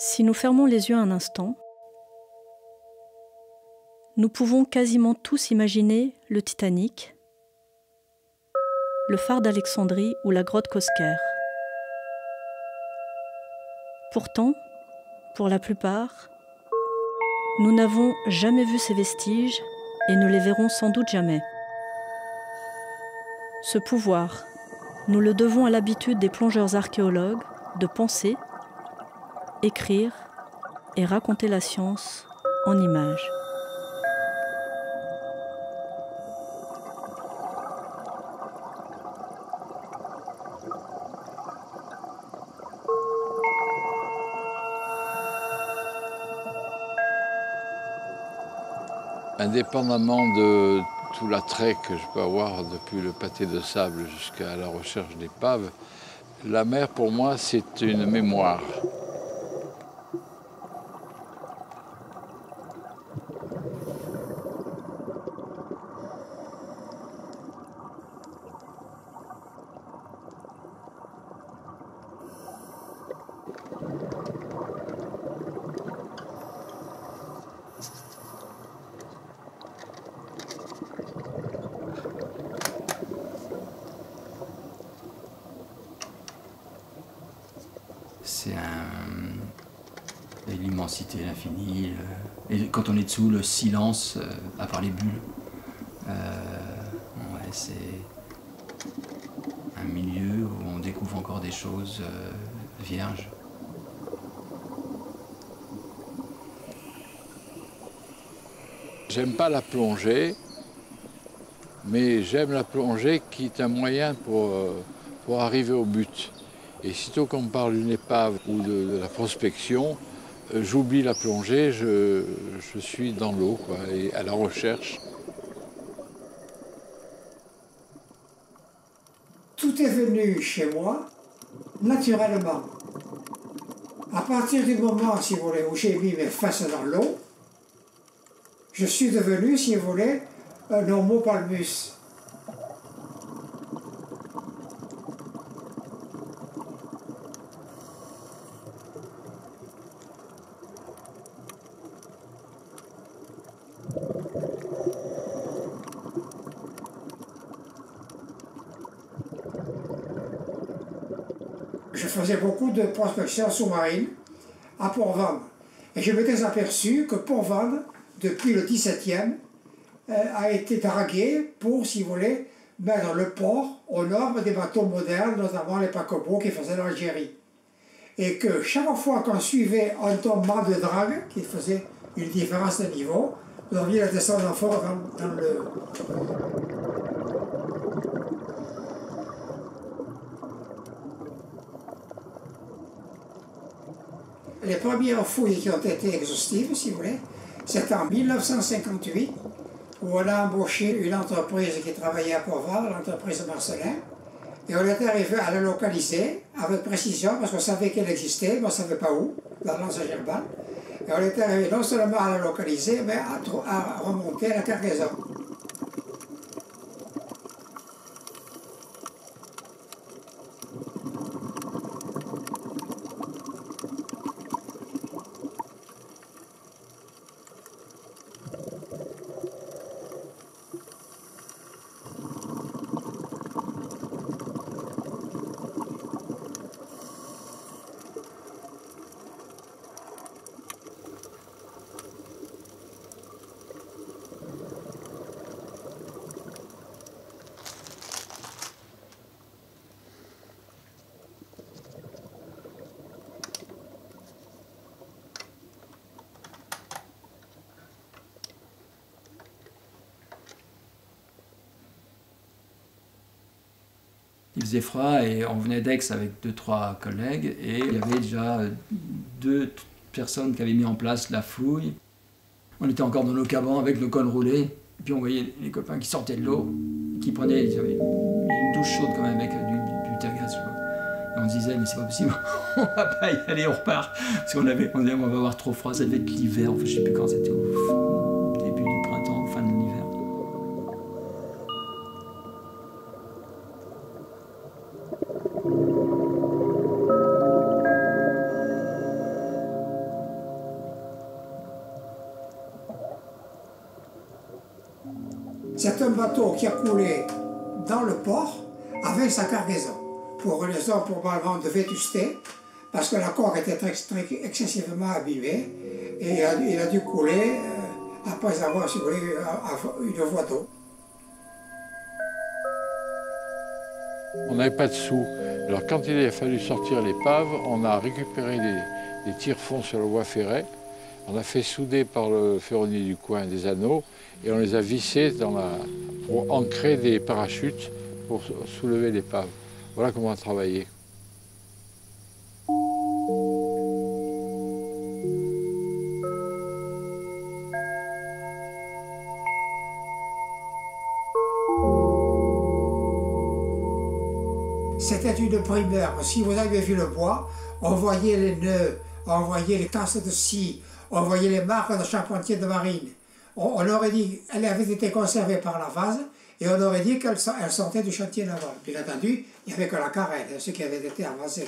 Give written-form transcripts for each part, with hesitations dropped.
Si nous fermons les yeux un instant, nous pouvons quasiment tous imaginer le Titanic, le phare d'Alexandrie ou la grotte Cosquer. Pourtant, pour la plupart, nous n'avons jamais vu ces vestiges et ne les verrons sans doute jamais. Ce pouvoir, nous le devons à l'habitude des plongeurs archéologues de penser, écrire et raconter la science en images. Indépendamment de tout l'attrait que je peux avoir depuis le pâté de sable jusqu'à la recherche d'épaves, la mer pour moi c'est une mémoire. C'est l'immensité, l'infini. Et quand on est dessous, le silence, à part les bulles. Ouais, c'est un milieu où on découvre encore des choses vierges. J'aime pas la plongée, mais j'aime la plongée qui est un moyen pour arriver au but. Et sitôt qu'on parle d'une épave ou de la prospection, j'oublie la plongée, je suis dans l'eau, et à la recherche. Tout est venu chez moi naturellement. À partir du moment, si vous voulez, où j'ai mis mes fesses dans l'eau, je suis devenu, si vous voulez, un homo palmus. Je faisais beaucoup de prospection sous-marine à Port-Ventre. Et je m'étais aperçu que Port-Ventre, depuis le XVIIe, a été dragué pour, si vous voulez, mettre le port aux normes des bateaux modernes, notamment les paquebots qui faisaient l'Algérie. Et que chaque fois qu'on suivait un tombement de drague, qui faisait une différence de niveau, vous aviez la descente fort dans le... Les premières fouilles qui ont été exhaustives, si vous voulez, c'est en 1958, où on a embauché une entreprise qui travaillait à Port-Ventre, l'entreprise Marcelin, et on était arrivé à la localiser avec précision, parce qu'on savait qu'elle existait, mais on ne savait pas où, dans l'Anse Gerban. Et on était arrivé non seulement à la localiser, mais à remonter la cargaison. Il faisait froid et on venait d'Aix avec 2-3 collègues et il y avait déjà 2 personnes qui avaient mis en place la fouille. On était encore dans nos cabannes avec nos cols roulés et puis on voyait les copains qui sortaient de l'eau, qui prenaient ils avaient une douche chaude quand même avec du tergas. Et on se disait mais c'est pas possible, on va pas y aller, on repart. Parce qu'on disait on va avoir trop froid, ça devait être l'hiver, je sais plus quand c'était, au début du printemps, fin de l'hiver. C'est un bateau qui a coulé dans le port avec sa cargaison, pour une raison probablement de vétusté, parce que la coque était excessivement abîmée, et il a dû couler après avoir, si vous voulez, une voie d'eau. On n'avait pas de sous. Alors quand il a fallu sortir l'épave, on a récupéré des tire-fonds sur le voie ferrée. On a fait souder par le ferronnier du coin des anneaux et on les a vissés pour ancrer des parachutes pour soulever l'épave. Voilà comment on a travaillé. C'était une primeur. Si vous avez vu le bois, on voyait les nœuds, on voyait les tasses de scie, on voyait les marques de charpentier de marine. On aurait dit qu'elle avait été conservée par la vase et on aurait dit qu'elle sortait du chantier naval. Bien entendu, il n'y avait que la carène, ce qui avait été avancé.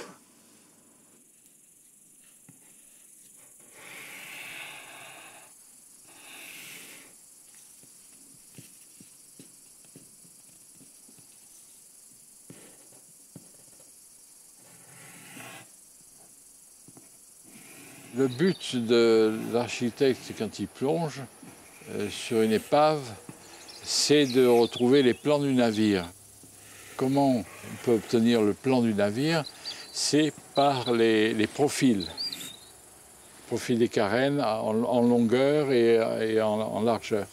Le but de l'architecte quand il plonge sur une épave, c'est de retrouver les plans du navire. Comment on peut obtenir le plan du navire? C'est par les profils. Profil des carènes en longueur et en largeur.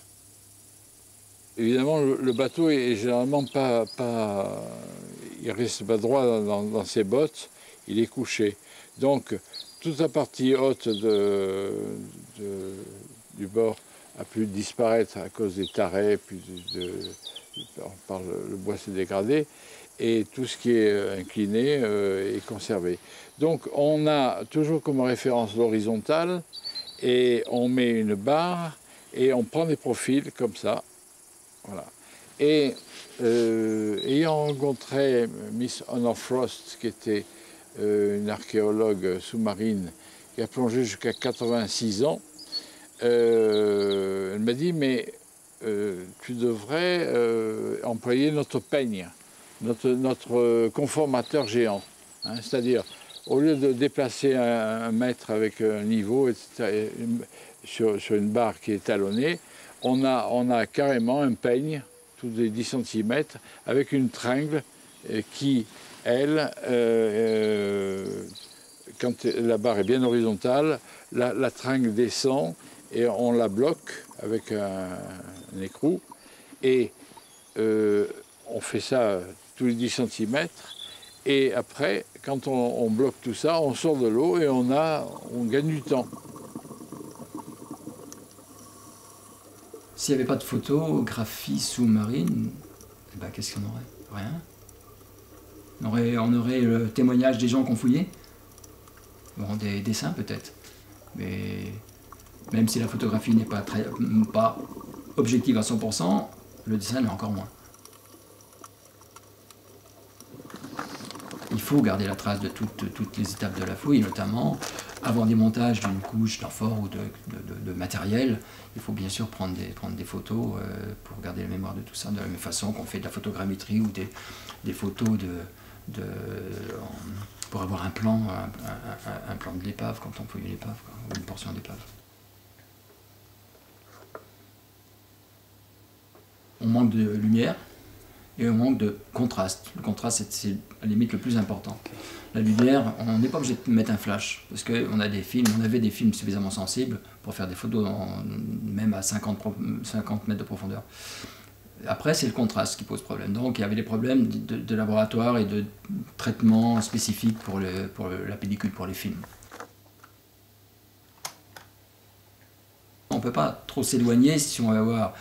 Évidemment, le bateau est généralement il reste pas droit dans ses bottes, il est couché. Donc, toute la partie haute du bord a pu disparaître à cause des tarés, puis le bois s'est dégradé, et tout ce qui est incliné est conservé. Donc on a toujours comme référence l'horizontale, et on met une barre, et on prend des profils comme ça. Voilà. Et ayant rencontré Miss Honor Frost, qui était une archéologue sous-marine qui a plongé jusqu'à 86 ans, elle m'a dit, mais tu devrais employer notre peigne, notre conformateur géant. Hein, c'est-à-dire, au lieu de déplacer un mètre avec un niveau, etc., sur une barre qui est talonnée, on a carrément un peigne, tous les 10 cm, avec une tringle qui, elle, quand la barre est bien horizontale, la tringle descend et on la bloque avec un écrou. Et on fait ça tous les 10 cm. Et après, quand on bloque tout ça, on sort de l'eau et on gagne du temps. S'il n'y avait pas de photographie sous-marine, eh ben, qu'est-ce qu'on aurait? Rien. On aurait le témoignage des gens qu'on fouillait. Bon, des dessins peut-être. Mais même si la photographie n'est pas objective à 100%, le dessin l'est encore moins. Il faut garder la trace de toutes les étapes de la fouille, notamment avant démontage d'une couche d'amphore ou de matériel. Il faut bien sûr prendre des photos pour garder la mémoire de tout ça, de la même façon qu'on fait de la photogrammétrie ou des photos pour avoir un plan de l'épave quand on fouille l'épave, ou une portion d'épave. On manque de lumière et on manque de contraste. Le contraste, c'est à la limite le plus important. La lumière, on n'est pas obligé de mettre un flash, parce qu'on avait des films suffisamment sensibles pour faire des photos même à 50 mètres de profondeur. Après, c'est le contraste qui pose problème. Donc, il y avait des problèmes de laboratoire et de traitement spécifique pour la pellicule, pour les films. On ne peut pas trop s'éloigner si on veut avoir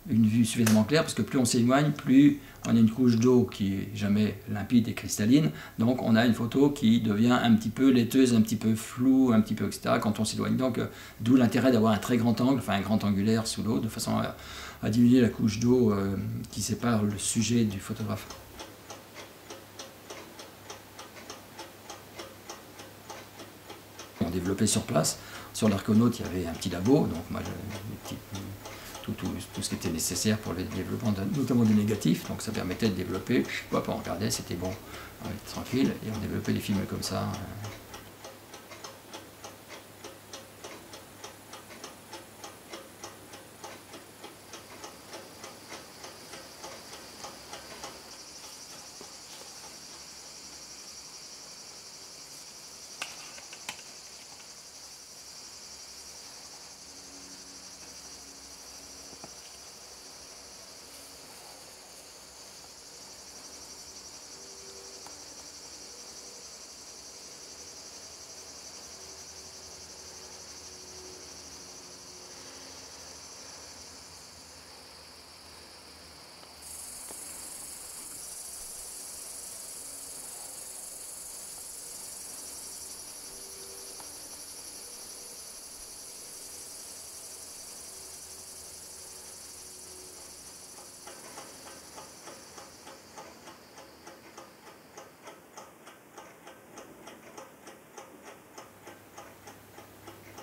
une vue suffisamment claire, parce que plus on s'éloigne, plus on a une couche d'eau qui est jamais limpide et cristalline, donc on a une photo qui devient un petit peu laiteuse, un petit peu floue, un petit peu etc. quand on s'éloigne. Donc d'où l'intérêt d'avoir un très grand angle, enfin un grand angulaire sous l'eau, de façon à diminuer la couche d'eau qui sépare le sujet du photographe. On développait sur place. Sur l'Arconaute, il y avait un petit labo, donc moi tout ce qui était nécessaire pour le développement, notamment des négatifs. Donc ça permettait de développer, hop, on regardait, c'était bon, on était tranquille, et on développait des films comme ça.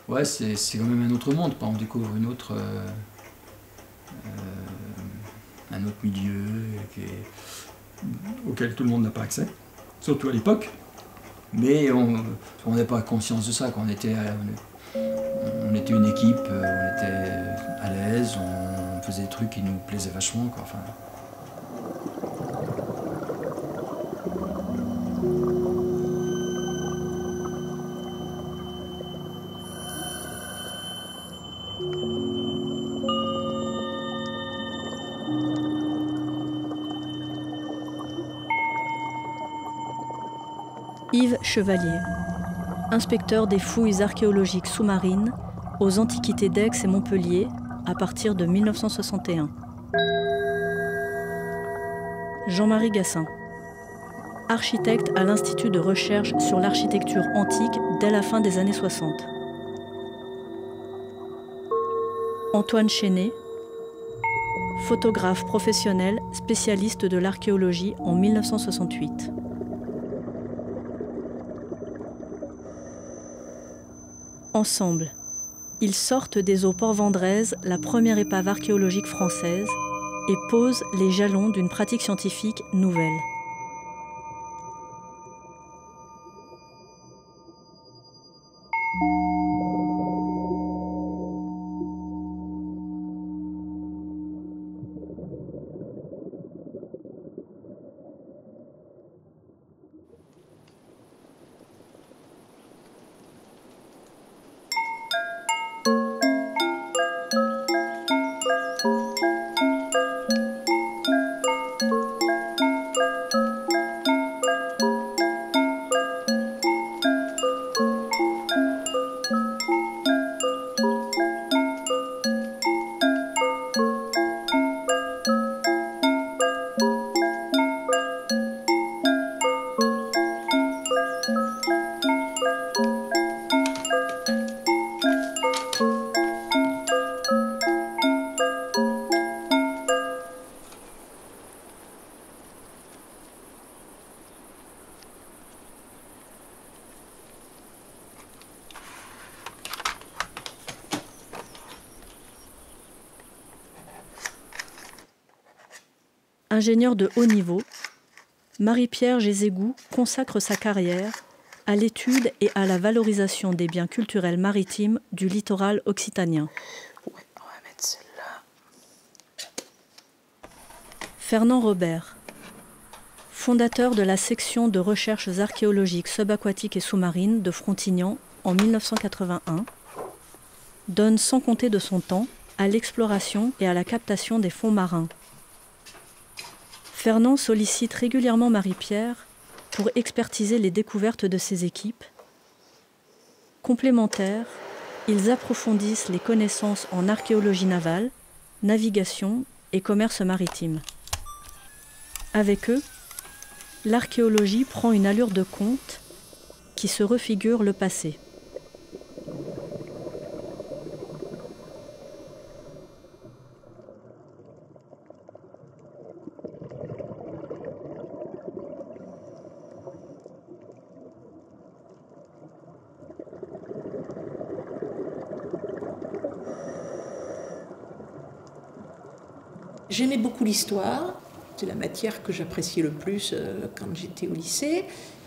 Ouais, c'est quand même un autre monde. On découvre un autre milieu auquel tout le monde n'a pas accès, surtout à l'époque. Mais on n'avait pas conscience de ça. On était une équipe, on était à l'aise, on faisait des trucs qui nous plaisaient vachement, quoi. Enfin, Yves Chevalier, inspecteur des fouilles archéologiques sous-marines aux Antiquités d'Aix et Montpellier à partir de 1961. Jean-Marie Gassin, architecte à l'Institut de recherche sur l'architecture antique dès la fin des années 60. Antoine Chénet, photographe professionnel spécialiste de l'archéologie en 1968. Ensemble, ils sortent des eaux port-vendraises la première épave archéologique française et posent les jalons d'une pratique scientifique nouvelle. Ingénieure de haut niveau, Marie-Pierre Gézégou consacre sa carrière à l'étude et à la valorisation des biens culturels maritimes du littoral occitanien. Ouais, on va mettre celle-là. Fernand Robert, fondateur de la section de recherches archéologiques subaquatiques et sous-marines de Frontignan en 1981, donne sans compter de son temps à l'exploration et à la captation des fonds marins. Fernand sollicite régulièrement Marie-Pierre pour expertiser les découvertes de ses équipes. Complémentaires, ils approfondissent les connaissances en archéologie navale, navigation et commerce maritime. Avec eux, l'archéologie prend une allure de conte qui se refigure le passé. J'aimais beaucoup l'histoire, c'est la matière que j'appréciais le plus quand j'étais au lycée.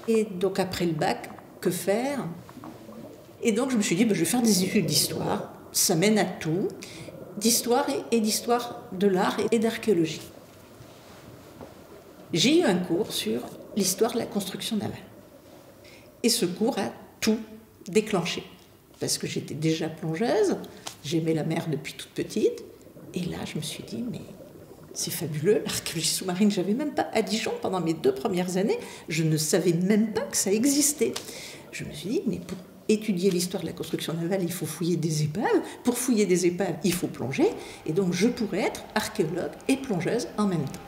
Et donc après le bac, que faire? Et donc je me suis dit, je vais faire des études d'histoire, ça mène à tout, d'histoire et d'histoire de l'art et d'archéologie. J'ai eu un cours sur l'histoire de la construction navale. Et ce cours a tout déclenché. Parce que j'étais déjà plongeuse, j'aimais la mer depuis toute petite. Et là, je me suis dit, mais c'est fabuleux, l'archéologie sous-marine. Je n'avais même pas à Dijon pendant mes 2 premières années. Je ne savais même pas que ça existait. Je me suis dit, mais pour étudier l'histoire de la construction navale, il faut fouiller des épaves. Pour fouiller des épaves, il faut plonger. Et donc, je pourrais être archéologue et plongeuse en même temps.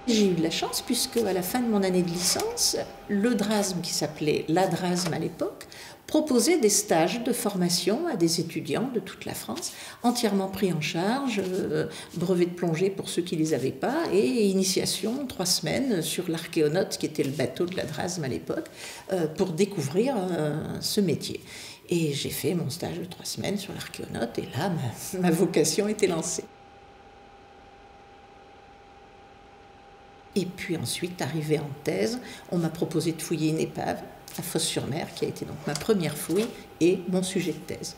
J'ai eu de la chance puisque à la fin de mon année de licence, le DRASM, qui s'appelait l'ADRASM à l'époque, proposait des stages de formation à des étudiants de toute la France, entièrement pris en charge, brevet de plongée pour ceux qui ne les avaient pas, et initiation 3 semaines sur l'Archéonaute, qui était le bateau de l'ADRASM à l'époque, pour découvrir ce métier. Et j'ai fait mon stage de 3 semaines sur l'Archéonaute, et là, ma vocation était lancée. Et puis ensuite, arrivé en thèse, on m'a proposé de fouiller une épave à Fos-sur-Mer, qui a été donc ma première fouille et mon sujet de thèse.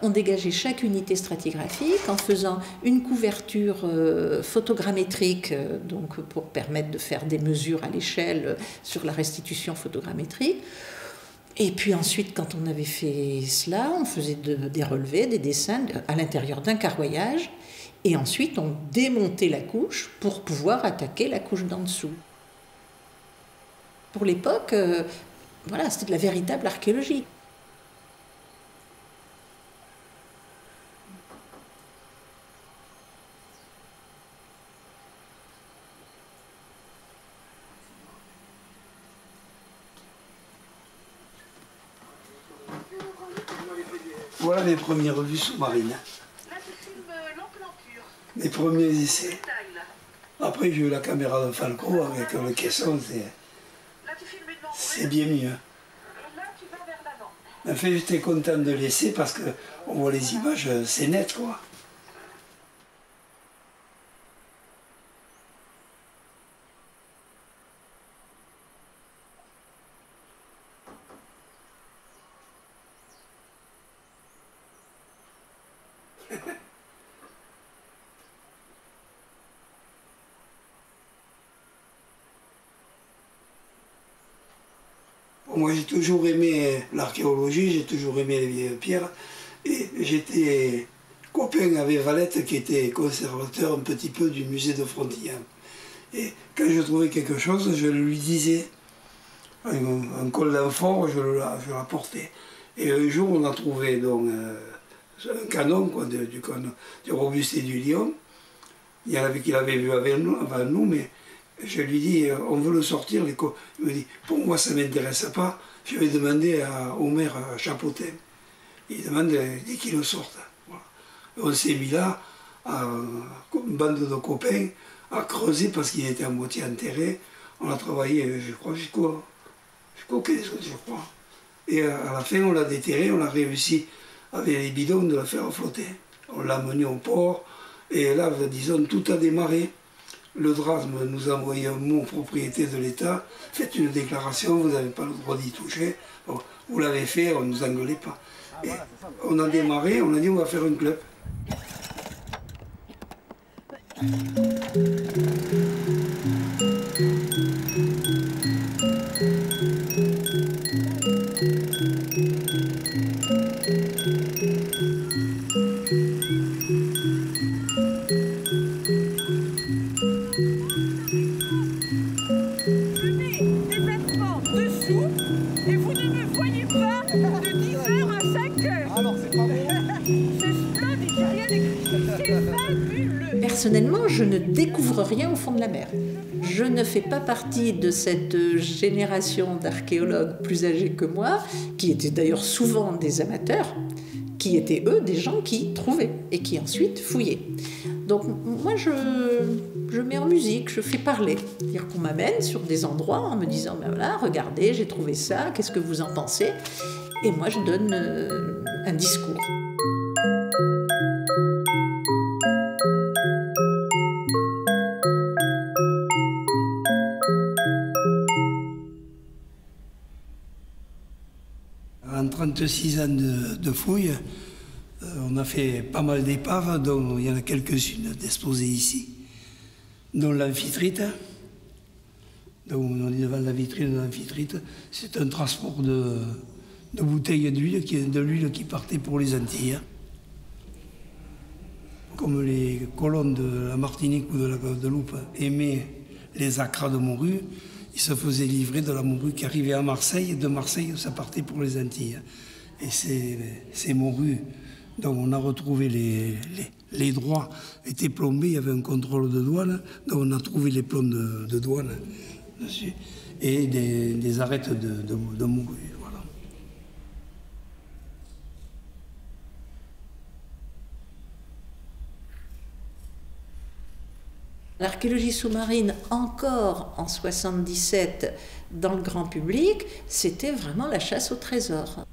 On dégageait chaque unité stratigraphique en faisant une couverture photogrammétrique, donc pour permettre de faire des mesures à l'échelle sur la restitution photogrammétrique. Et puis ensuite, quand on avait fait cela, on faisait des relevés, des dessins à l'intérieur d'un carroyage. Et ensuite, on démontait la couche pour pouvoir attaquer la couche d'en dessous. Pour l'époque, voilà, c'était de la véritable archéologie. Voilà mes premières revues sous-marines. Mes premiers essais. Après, j'ai eu la caméra de Falco avec le caisson, c'est bien mieux. En fait, j'étais content de l'essai parce qu'on voit les images, c'est net, quoi. Moi, j'ai toujours aimé l'archéologie, j'ai toujours aimé les vieilles pierres. Et j'étais copain avec Valette, qui était conservateur un petit peu du musée de Frontignan. Et quand je trouvais quelque chose, je le lui disais. Un col d'amphore, je l'apportais. Et un jour, on a trouvé donc, un canon, quoi, du Robuste et du Lion. Il y en avait qui l'avaient vu avant nous, mais je lui dis, on veut le sortir. Il me dit, pour moi, ça ne m'intéresse pas. Je vais demander au maire Chapotin. Il demande dès qu'il le sorte. Voilà. On s'est mis là, une bande de copains, à creuser parce qu'il était à moitié enterré. On a travaillé, je crois, jusqu'au 15 août, je crois. Et à la fin, on l'a déterré, on a réussi, avec les bidons, de la faire flotter. On l'a mené au port, et là, disons, tout a démarré. Le DRASM nous a envoyé un mot propriété de l'État, faites une déclaration, vous n'avez pas le droit d'y toucher. Bon, vous l'avez fait, on ne nous engueulait pas. Et on a démarré, on a dit on va faire un club. Personnellement, je ne découvre rien au fond de la mer. Je ne fais pas partie de cette génération d'archéologues plus âgés que moi, qui étaient d'ailleurs souvent des amateurs, qui étaient eux des gens qui trouvaient et qui ensuite fouillaient. Donc moi je mets en musique, je fais parler. C'est-à-dire qu'on m'amène sur des endroits en me disant ben voilà, regardez, j'ai trouvé ça, qu'est-ce que vous en pensez? Et moi je donne un discours. En 36 ans de fouilles, on a fait pas mal d'épaves, dont il y en a quelques-unes disposées ici, dont l'amphitrite. Donc on est devant la vitrine de l'amphitrite. C'est un transport de bouteilles d'huile, de l'huile qui partait pour les Antilles. Comme les colons de la Martinique ou de la Guadeloupe aimaient les acras de morue, ils se faisaient livrer de la morue qui arrivait à Marseille. De Marseille, ça partait pour les Antilles. Et ces morues dont on a retrouvé les droits étaient plombés, il y avait un contrôle de douane, donc on a trouvé les plombs de douane dessus, et des arêtes de morue. Voilà. L'archéologie sous-marine, encore en 77, dans le grand public, c'était vraiment la chasse au trésor.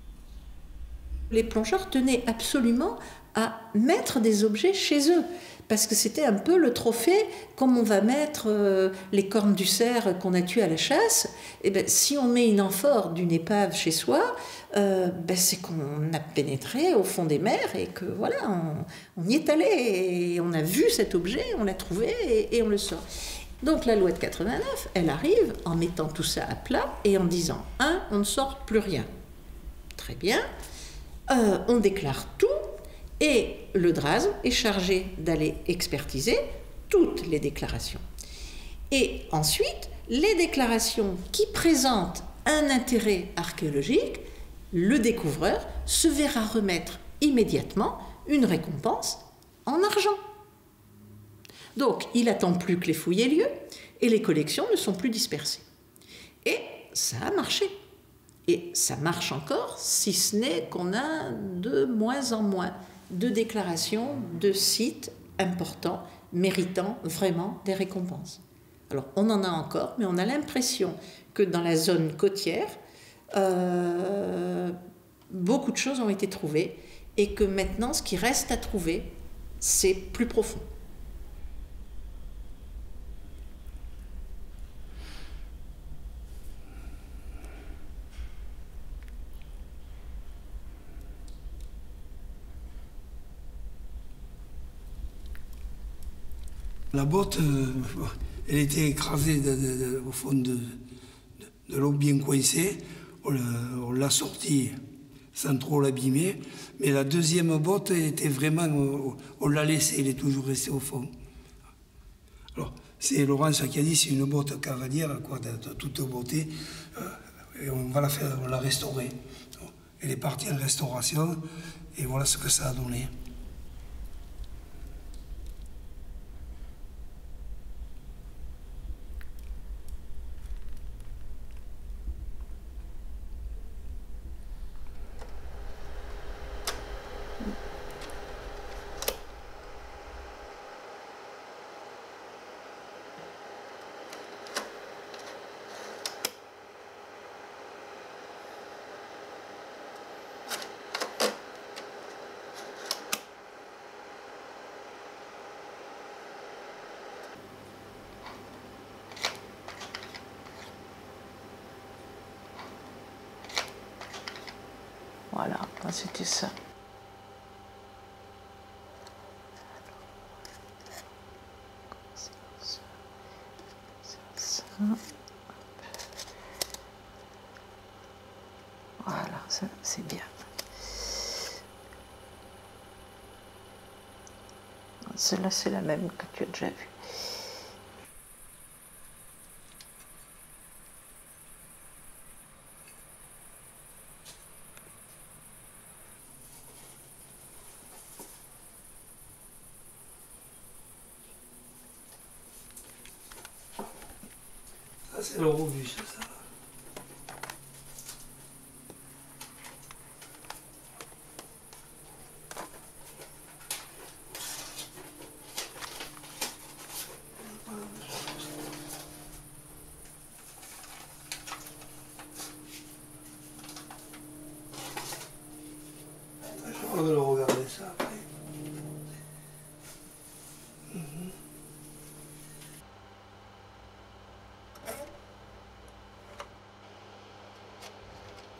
Les plongeurs tenaient absolument à mettre des objets chez eux, parce que c'était un peu le trophée, comme on va mettre les cornes du cerf qu'on a tuées à la chasse. Et ben, si on met une amphore d'une épave chez soi, c'est qu'on a pénétré au fond des mers et que voilà, on y est allé et on a vu cet objet, on l'a trouvé et on le sort. Donc la loi de 89, elle arrive en mettant tout ça à plat et en disant on ne sort plus rien. Très bien. On déclare tout et le DRASM est chargé d'aller expertiser toutes les déclarations. Et ensuite, les déclarations qui présentent un intérêt archéologique, le découvreur se verra remettre immédiatement une récompense en argent. Donc, il n'attend plus que les fouilles aient lieu et les collections ne sont plus dispersées. Et ça a marché. Et ça marche encore, si ce n'est qu'on a de moins en moins de déclarations de sites importants, méritant vraiment des récompenses. Alors, on en a encore, mais on a l'impression que dans la zone côtière, beaucoup de choses ont été trouvées et que maintenant, ce qui reste à trouver, c'est plus profond. La botte, elle était écrasée au fond de l'eau bien coincée. On l'a sortie sans trop l'abîmer. Mais la deuxième botte était vraiment... On l'a laissée, elle est toujours restée au fond. Alors, c'est Laurence qui a dit c'est une botte cavalière, quoi, de toute beauté. Et on l'a restaurer. Elle est partie en restauration et voilà ce que ça a donné. Voilà, c'était ça. Voilà, ça c'est bien. Celle-là, c'est la même que tu as déjà vue. c'est le robuste, ça. On va le regarder ça après.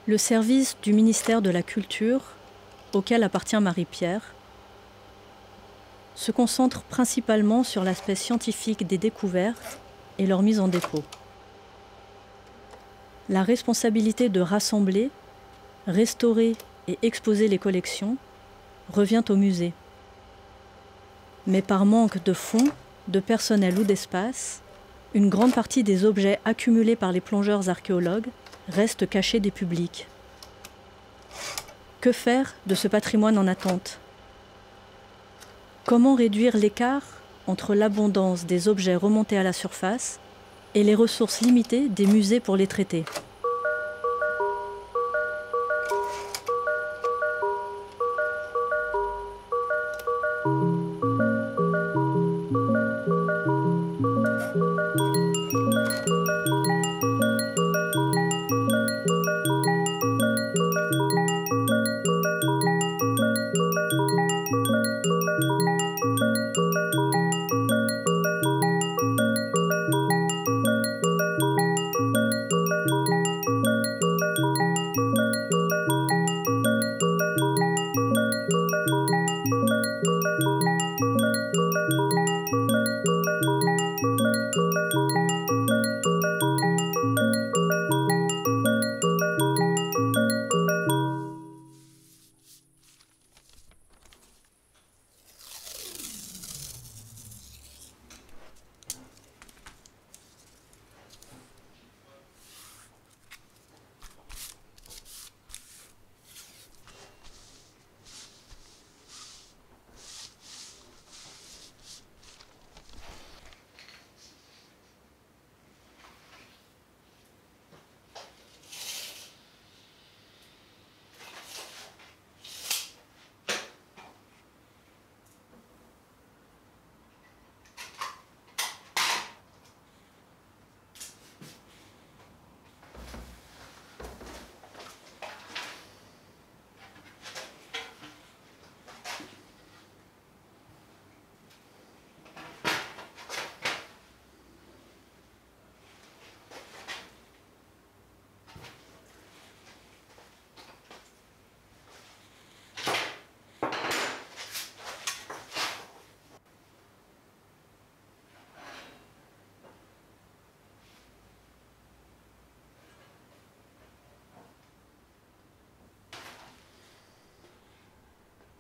Le service du ministère de la Culture, auquel appartient Marie-Pierre, se concentre principalement sur l'aspect scientifique des découvertes et leur mise en dépôt. La responsabilité de rassembler, restaurer et exposer les collections revient au musée. Mais par manque de fonds, de personnel ou d'espace, une grande partie des objets accumulés par les plongeurs archéologues restent cachés des publics. Que faire de ce patrimoine en attente? Comment réduire l'écart entre l'abondance des objets remontés à la surface et les ressources limitées des musées pour les traiter?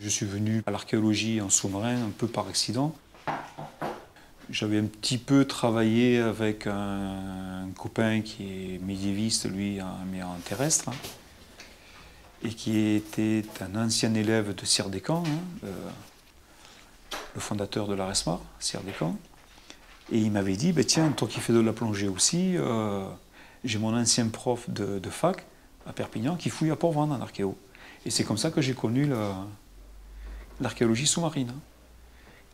Je suis venu à l'archéologie en sous-marin un peu par accident. J'avais un petit peu travaillé avec un copain qui est médiéviste, lui, mais en terrestre, et qui était un ancien élève de Sire Descamps, le fondateur de la RESMAR, Sire Descamps. Et il m'avait dit, tiens, toi qui fais de la plongée aussi, j'ai mon ancien prof de fac à Perpignan qui fouille à Port-Vendres en archéo. Et c'est comme ça que j'ai connu l'archéologie sous-marine.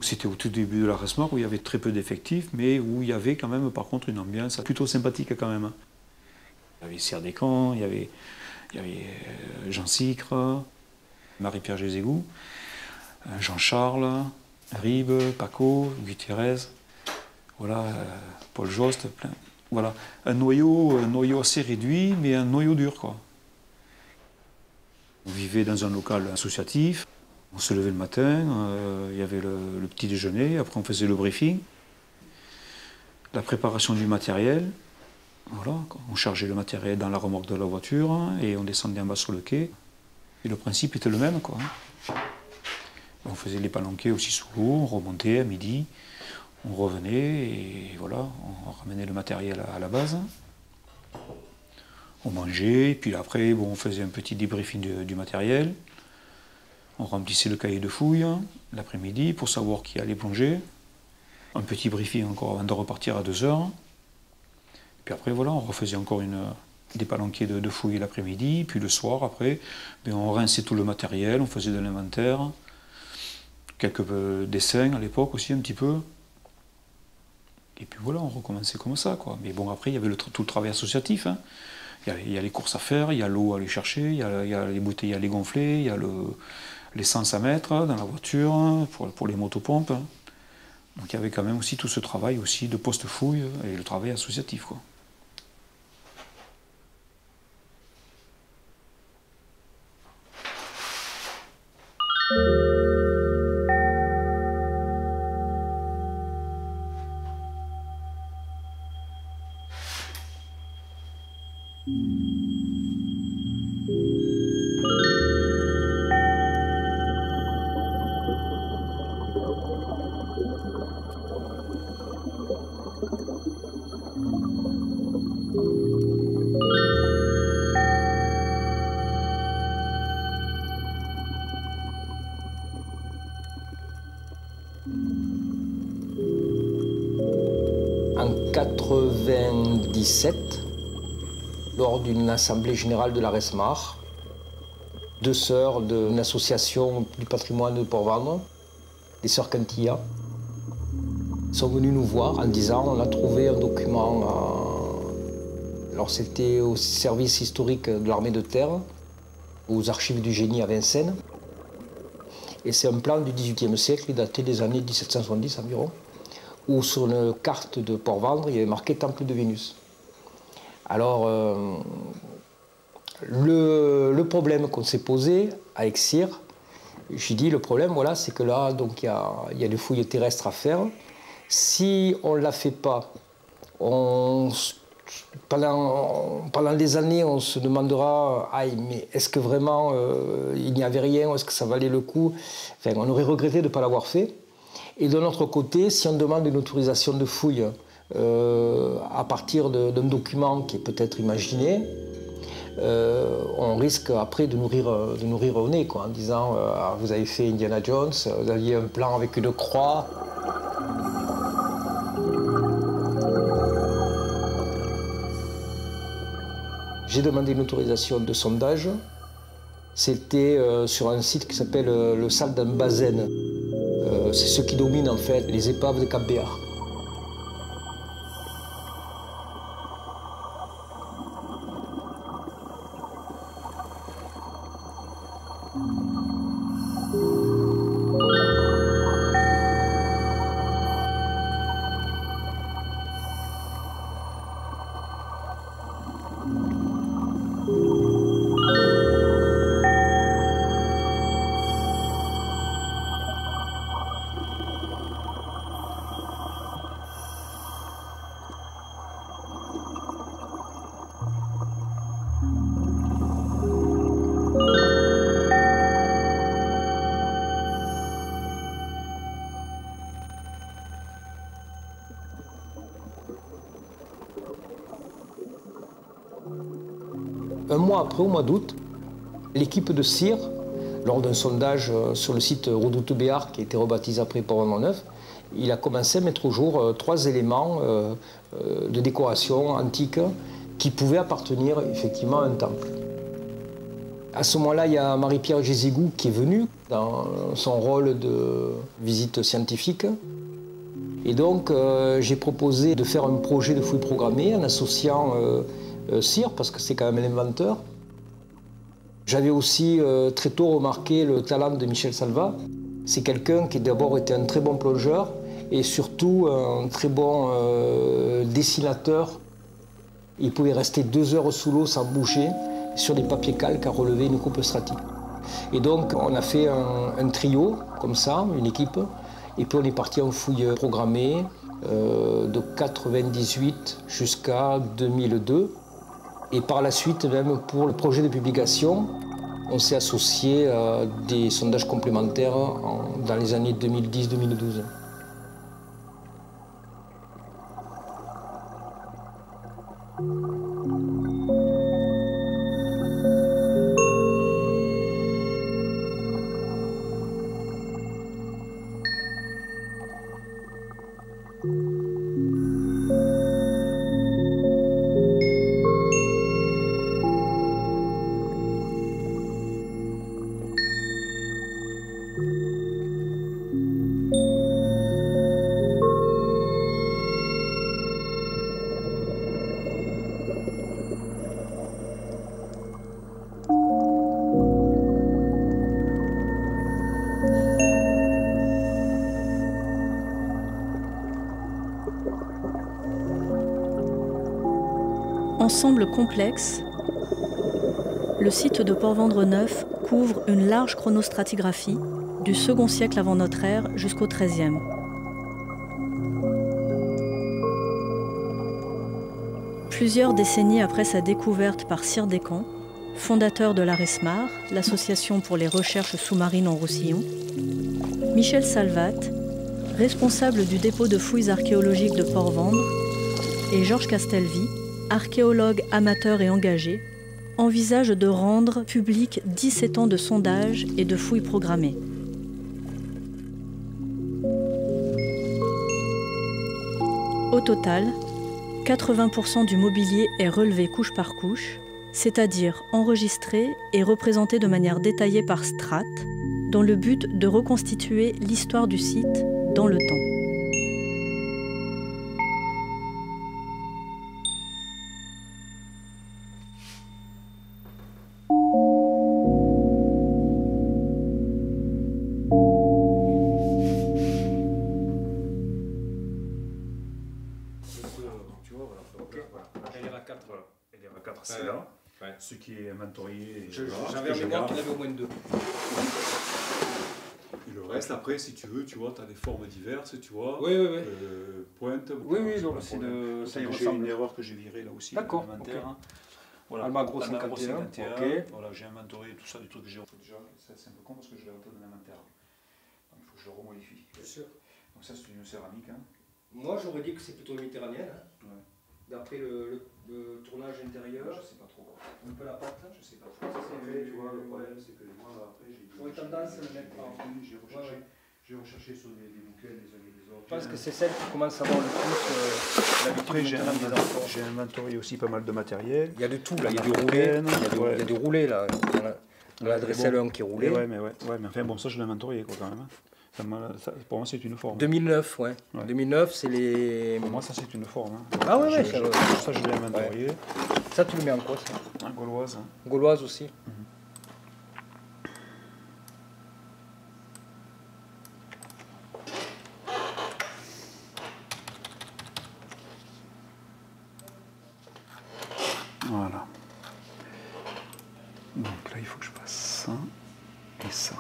C'était au tout début de la RESMAR où il y avait très peu d'effectifs, mais où il y avait quand même par contre une ambiance plutôt sympathique quand même. Il y avait Sire Descamps, il y avait Jean Sicre, Marie-Pierre Gézégou, Jean-Charles, Ribes, Paco, Gutiérrez, voilà, Paul Jost, plein. Voilà, un noyau assez réduit, mais un noyau dur, quoi. On vivait dans un local associatif. On se levait le matin, il y avait le petit déjeuner, après on faisait le briefing, la préparation du matériel. Voilà, on chargeait le matériel dans la remorque de la voiture et on descendait en bas sur le quai. Et le principe était le même, quoi. On faisait les palanquets aussi sous l'eau, on remontait à midi, on revenait et voilà, on ramenait le matériel à la base. On mangeait, et puis après on faisait un petit débriefing du matériel. On remplissait le cahier de fouilles l'après-midi pour savoir qui allait plonger. Un petit briefing encore avant de repartir à 2 heures. Puis après, voilà, on refaisait encore des palanquets de fouilles l'après-midi, puis le soir, après, on rinçait tout le matériel, on faisait de l'inventaire, quelques dessins à l'époque aussi, un petit peu. Et puis voilà, on recommençait comme ça, quoi. Mais bon, après, il y avait tout le travail associatif, hein. Il y a les courses à faire, il y a l'eau à aller chercher, il y a les bouteilles à les gonfler, il y a l'essence à mettre dans la voiture pour les motopompes. Donc il y avait quand même aussi tout ce travail aussi de poste-fouille et le travail associatif, quoi. En 1997, lors d'une assemblée générale de la RESMAR, deux sœurs d'une association du patrimoine de Port-Vendres, les sœurs Cantilla, sont venues nous voir en disant on a trouvé un document, alors c'était au service historique de l'armée de terre, aux archives du génie à Vincennes, et c'est un plan du XVIIIe siècle daté des années 1770 environ, où sur une carte de Port-Vendres, il y avait marqué Temple de Vénus. Alors, le problème qu'on s'est posé avec CIR, j'ai dit le problème, voilà, c'est que là, donc, il y a des fouilles terrestres à faire. Si on ne la fait pas, pendant des années, on se demandera mais est-ce que vraiment il n'y avait rien, est-ce que ça valait le coup? Enfin, on aurait regretté de ne pas l'avoir fait. Et de notre côté, si on demande une autorisation de fouille à partir d'un document qui est peut-être imaginé, on risque après de nourrir au nez, quoi, en disant vous avez fait Indiana Jones, vous aviez un plan avec une croix. J'ai demandé une autorisation de sondage. C'était sur un site qui s'appelle le Sal d'Ambazen. C'est ce qui domine en fait les épaves de Cap Béar. Un mois après, au mois d'août, l'équipe de CIR, lors d'un sondage sur le site Redoute Béar, qui a été rebaptisé après Port-Vendres Neuf, il a commencé à mettre au jour 3 éléments de décoration antique qui pouvaient appartenir effectivement à un temple. À ce moment-là, il y a Marie-Pierre Gézigou qui est venue dans son rôle de visite scientifique. Et donc, j'ai proposé de faire un projet de fouille programmée en associant CIR, parce que c'est quand même l'inventeur. J'avais aussi très tôt remarqué le talent de Michel Salva. C'est quelqu'un qui d'abord était un très bon plongeur et surtout un très bon dessinateur. Il pouvait rester 2 heures sous l'eau sans bouger sur des papiers calques à relever une coupe stratique. Et donc on a fait un trio comme ça, une équipe, et puis on est parti en fouille programmée de 98 jusqu'à 2002. Et par la suite, même pour le projet de publication, on s'est associé à des sondages complémentaires dans les années 2010-2012. Ensemble complexe, le site de Port-Vendres-Neuf couvre une large chronostratigraphie du second siècle avant notre ère jusqu'au XIIIe. Plusieurs décennies après sa découverte par Sire Descamps, fondateur de l'ARESMAR, l'Association pour les recherches sous-marines en Roussillon, Michel Salvat, responsable du dépôt de fouilles archéologiques de Port-Vendres, et Georges Castelvy, archéologue amateur et engagé, envisagent de rendre public 17 ans de sondages et de fouilles programmées. Au total, 80% du mobilier est relevé couche par couche, c'est-à-dire enregistré et représenté de manière détaillée par strates, dans le but de reconstituer l'histoire du site dans le temps. C'est là. Ouais. Ce qui est inventorié. J'avais en mémoire qu'il y avait au moins 2. Et le reste, après, si tu veux, tu vois, tu as des formes diverses, tu vois. Oui. Pointe. Oui, donc c'est de. Ça y ressemble. Une erreur que j'ai virée là aussi. D'accord. Okay. Voilà. Almagro 51. Okay. Voilà, j'ai inventorié tout ça, du truc que j'ai. Déjà, c'est un peu con parce que je l'ai rentré dans l'inventaire. Donc il faut que je le remodifie. Bien sûr. Donc ça, c'est une céramique. Hein. Moi, j'aurais dit que c'est plutôt méditerranéenne. Hein. Ouais. D'après le tournage intérieur. Je sais pas trop. Un peu la pâte. Je sais pas trop. Tu vois, le problème, c'est que moi, après, j'ai. J'aurais tendance à le mettre en. J'ai recherché sur des bouquets les uns et les autres. Je pense que c'est celle qui commence à avoir le plus l'habitude. Après, j'ai inventorié aussi pas mal de matériel. Il y a de tout là, il y a du roulé, il y a du roulé là. On a adressé le qui est roulé. Ouais, mais enfin bon, ça je l'ai inventorié quoi quand même. Ça, pour moi c'est une forme. 2009, ouais. 2009 c'est les. Pour moi ça c'est une forme. Hein. Ah ouais, ça je l'ai inventorié. Ouais. Ça tu le mets en quoi ça? En gauloise. Hein. Gauloise aussi. Voilà. Donc là, il faut que je fasse ça et ça.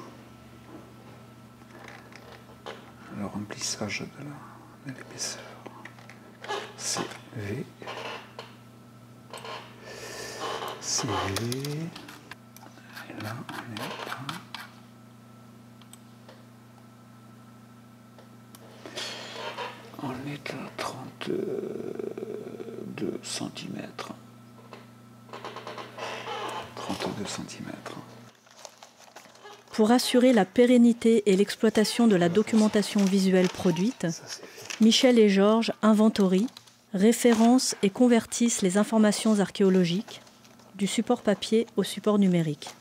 Le remplissage de l'épaisseur. CV. Et là, on est là. On est à 32 cm. 32 cm. Pour assurer la pérennité et l'exploitation de la documentation visuelle produite, Michel et Georges inventorient, référencent et convertissent les informations archéologiques du support papier au support numérique.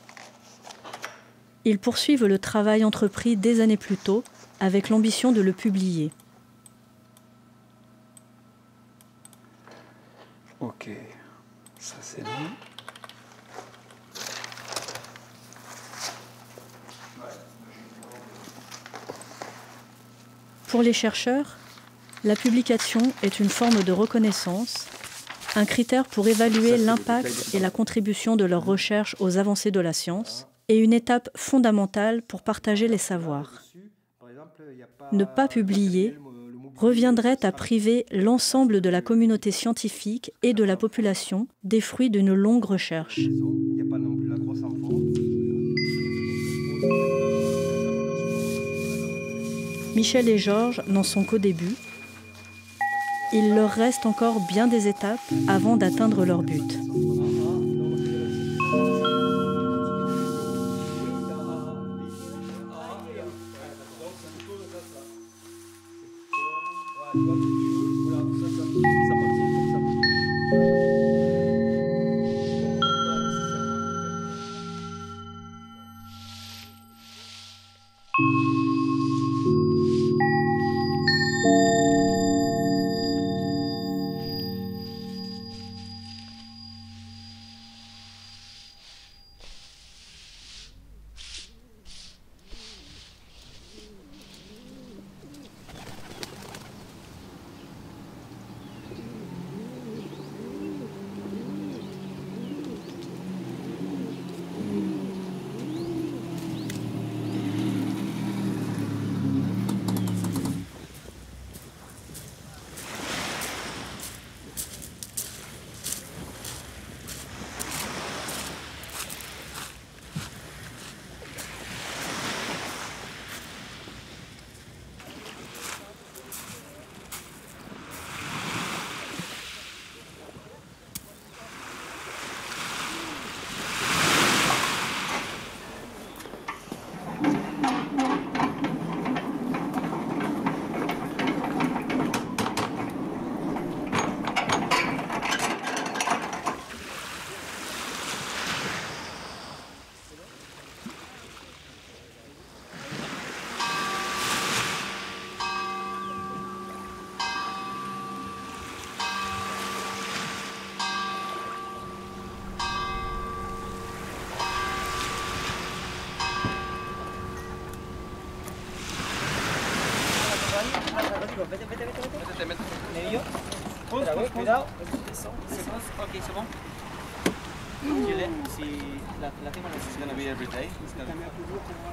Ils poursuivent le travail entrepris des années plus tôt avec l'ambition de le publier. Ok, ça c'est bon. Pour les chercheurs, la publication est une forme de reconnaissance, un critère pour évaluer l'impact et la contribution de leurs recherches aux avancées de la science et une étape fondamentale pour partager les savoirs. Ne pas publier reviendrait à priver l'ensemble de la communauté scientifique et de la population des fruits d'une longue recherche. Michel et Georges n'en sont qu'au début. Il leur reste encore bien des étapes avant d'atteindre leur but.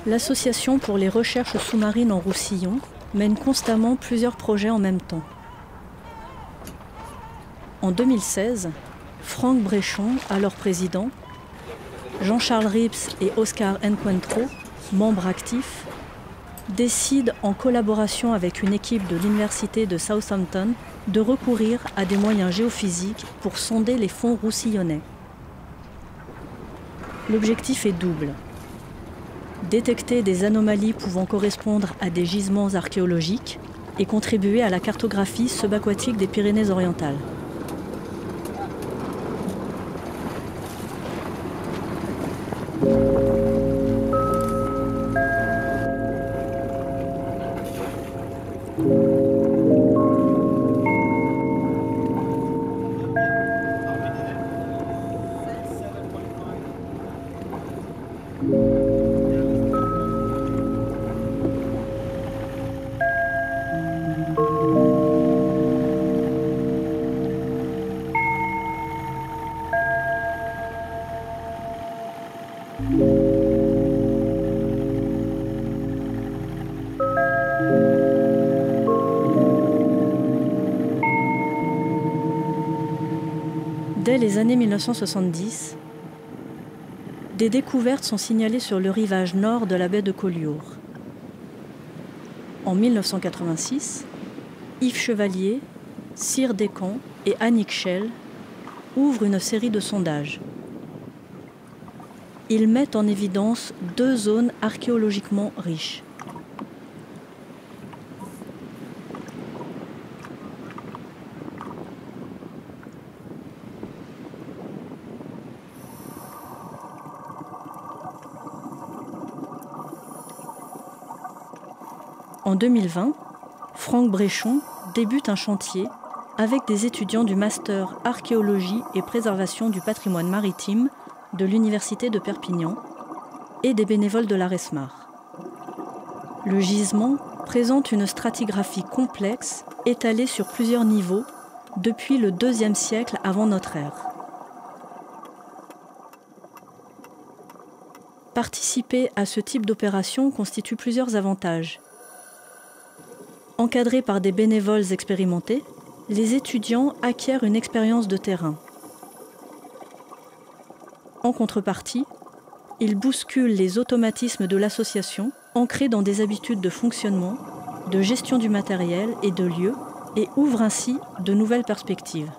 L'Association pour les recherches sous-marines en Roussillon mène constamment plusieurs projets en même temps. En 2016, Franck Bréchon, alors président, Jean-Charles Rips et Oscar Encuentro, membres actifs, décident en collaboration avec une équipe de l'université de Southampton de recourir à des moyens géophysiques pour sonder les fonds roussillonnais. L'objectif est double. Détecter des anomalies pouvant correspondre à des gisements archéologiques et contribuer à la cartographie subaquatique des Pyrénées-Orientales. Dès les années 1970, des découvertes sont signalées sur le rivage nord de la baie de Collioure. En 1986, Yves Chevalier, Cyr Descamps et Annick Schell ouvrent une série de sondages. Ils mettent en évidence deux zones archéologiquement riches. En 2020, Franck Bréchon débute un chantier avec des étudiants du Master Archéologie et Préservation du patrimoine maritime de l'Université de Perpignan et des bénévoles de l'ARESMAR. Le gisement présente une stratigraphie complexe étalée sur plusieurs niveaux depuis le IIe siècle avant notre ère. Participer à ce type d'opération constitue plusieurs avantages. Encadrés par des bénévoles expérimentés, les étudiants acquièrent une expérience de terrain. En contrepartie, ils bousculent les automatismes de l'association, ancrés dans des habitudes de fonctionnement, de gestion du matériel et de lieux, et ouvrent ainsi de nouvelles perspectives.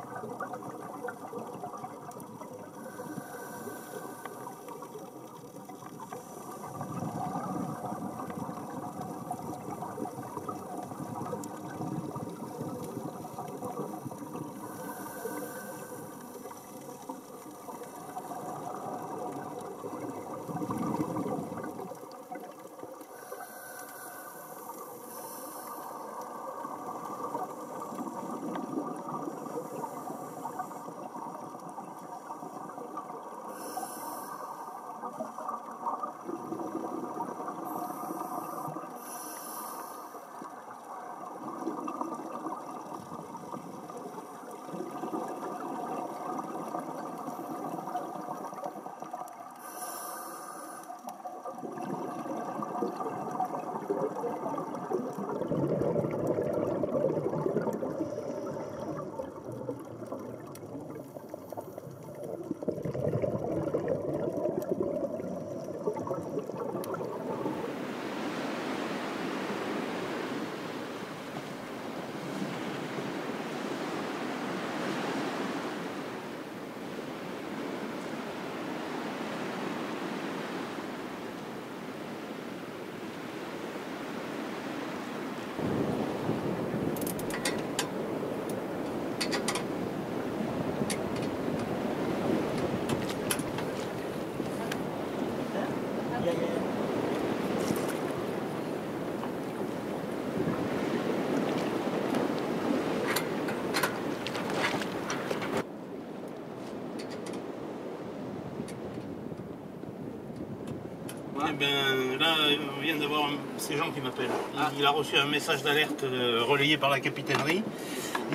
Ben là, on vient d'avoir ces gens qui m'appellent. Il a reçu un message d'alerte relayé par la capitainerie.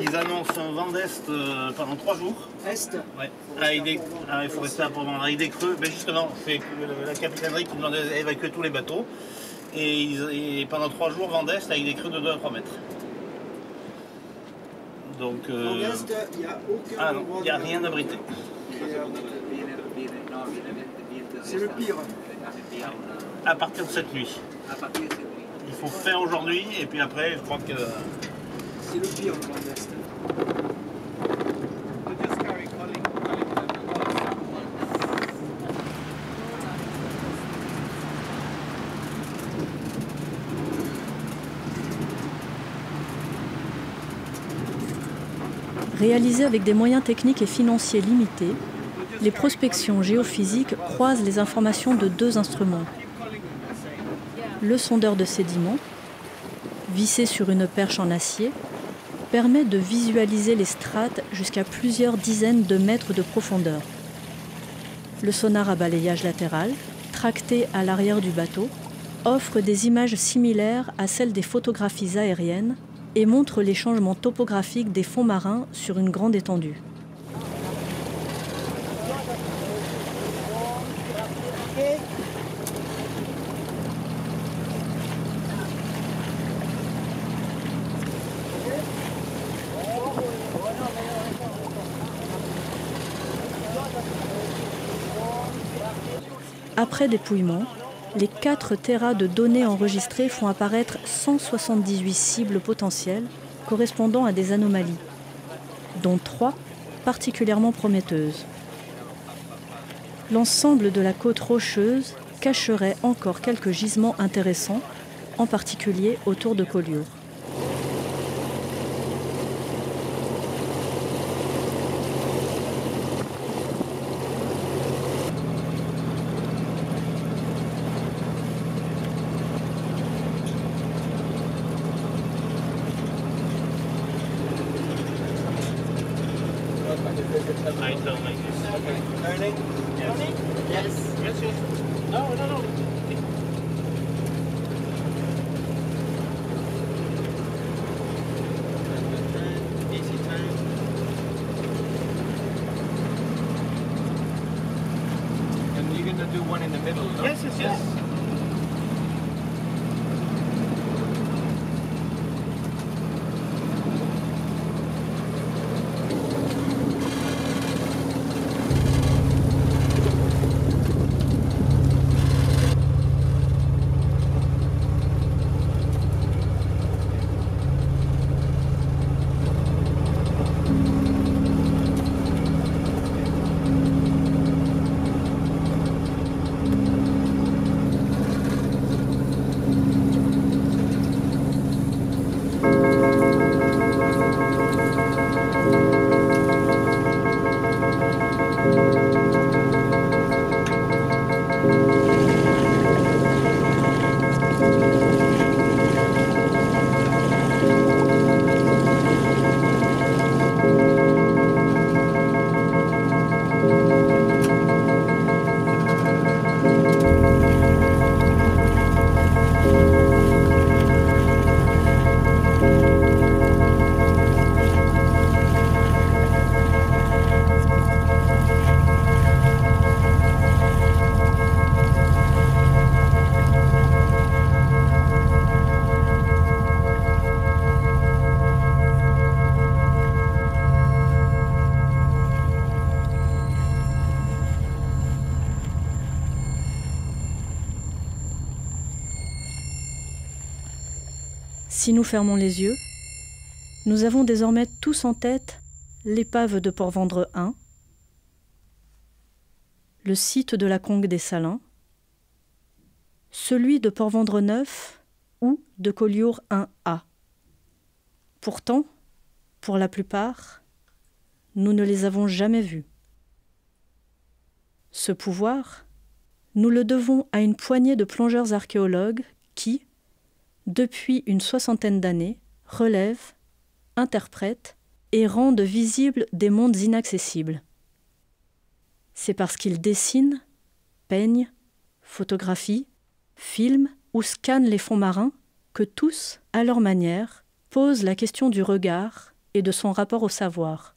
Ils annoncent un vent d'est pendant 3 jours. Est? Ouais. Il faut rester à Port-Vendres avec des creux. Ben justement, c'est la capitainerie qui demande d'évacuer tous les bateaux. Et pendant 3 jours, vent d'est avec des creux de 2 à 3 mètres. Donc. Vent d'est, il n'y a aucun. Ah non, il n'y a rien abrité. C'est le pire. À partir de cette nuit. Il faut faire aujourd'hui et puis après, je crois que. C'est le pire, le vent d'est. Réalisées avec des moyens techniques et financiers limités, les prospections géophysiques croisent les informations de 2 instruments. Le sondeur de sédiments, vissé sur une perche en acier, permet de visualiser les strates jusqu'à plusieurs dizaines de mètres de profondeur. Le sonar à balayage latéral, tracté à l'arrière du bateau, offre des images similaires à celles des photographies aériennes et montre les changements topographiques des fonds marins sur une grande étendue. Après dépouillement, les 4 téras de données enregistrées font apparaître 178 cibles potentielles correspondant à des anomalies, dont 3 particulièrement prometteuses. L'ensemble de la côte rocheuse cacherait encore quelques gisements intéressants, en particulier autour de Collioure. Si nous fermons les yeux, nous avons désormais tous en tête l'épave de Port-Vendres 1, le site de la Congue des Salins, celui de Port-Vendres 9 ou de Collioure 1A. Pourtant, pour la plupart, nous ne les avons jamais vus. Ce pouvoir, nous le devons à une poignée de plongeurs archéologues qui, depuis une 60aine d'années, relèvent, interprètent et rendent visibles des mondes inaccessibles. C'est parce qu'ils dessinent, peignent, photographient, filment ou scannent les fonds marins que tous, à leur manière, posent la question du regard et de son rapport au savoir.